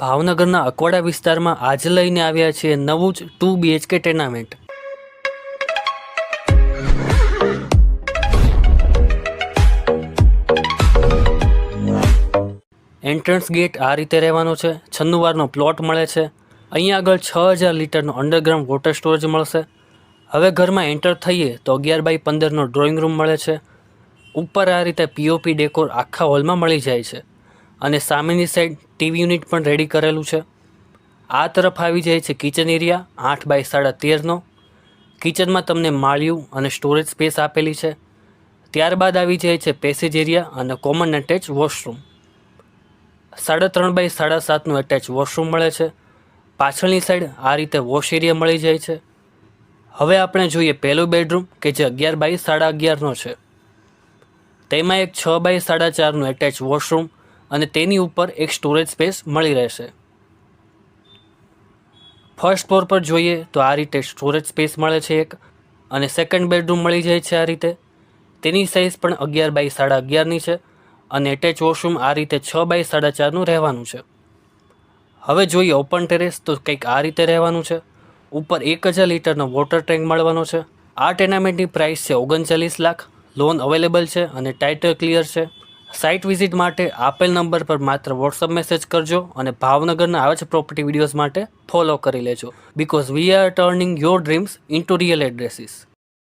ભાવનગરના અકવાડા વિસ્તારમાં આજે લઈને આવ્યા છે નવું જ 2 BHK ટેનામેન્ટ। એન્ટ્રન્સ ગેટ આ રીતે રહેવાનો છે। 96 વારનો પ્લોટ મળે છે। અહીંયા આગળ 6000 લીટરનો અંડરગ્રાઉન્ડ વોટર સ્ટોરેજ મળશે। હવે ઘરમાં એન્ટર થઈએ તો 11x15નો ડ્રોઈંગ રૂમ મળે છે। ઉપર આ રીતે પીઓપી ડેકોર આખા હોલમાં મળી જાય છે અને સામેની સાઈડ ટીવી યુનિટ પણ રેડી કરેલું છે। આ તરફ આવી જાય છે કિચન એરિયા 8x13નો। કિચનમાં તમને માળિયું અને સ્ટોરેજ સ્પેસ આપેલી છે। ત્યારબાદ આવી જાય છે પેસેજ એરિયા અને કોમન એટેચ વોશરૂમ। 3.5x7નું એટેચ વોશરૂમ મળે છે। પાછળની સાઈડ આ રીતે વોશ એરિયા મળી જાય છે। હવે આપણે જોઈએ પહેલું બેડરૂમ કે જે 11x11નો છે। તેમાં એક 6x4.5નું એટેચ વોશરૂમ અને તેની ઉપર એક સ્ટોરેજ સ્પેસ મળી રહેશે। ફર્સ્ટ ફ્લોર પર જોઈએ તો આ રીતે સ્ટોરેજ સ્પેસ મળે છે એક, અને સેકન્ડ બેડરૂમ મળી જાય છે આ રીતે। તેની સાઇઝ પણ 11x11ની છે અને એટેચ વોશરૂમ આ રીતે 6x4.5નું રહેવાનું છે। હવે જોઈએ ઓપન ટેરેસ તો કંઈક આ રીતે રહેવાનું છે। ઉપર 1000 લીટરનો વોટર ટેન્ક મળવાનો છે। આ ટેનામેન્ટની પ્રાઇસ છે 39 લાખ। લોન અવેલેબલ છે અને ટાઇટલ ક્લિયર છે। સાઇટ વિઝિટ માટે આપેલ નંબર પર માત્ર વોટ્સઅપ મેસેજ કરજો અને ભાવનગરના આવા જ પ્રોપર્ટી વિડીયોઝ માટે ફોલો કરી લેજો, because we are turning your dreams into real addresses.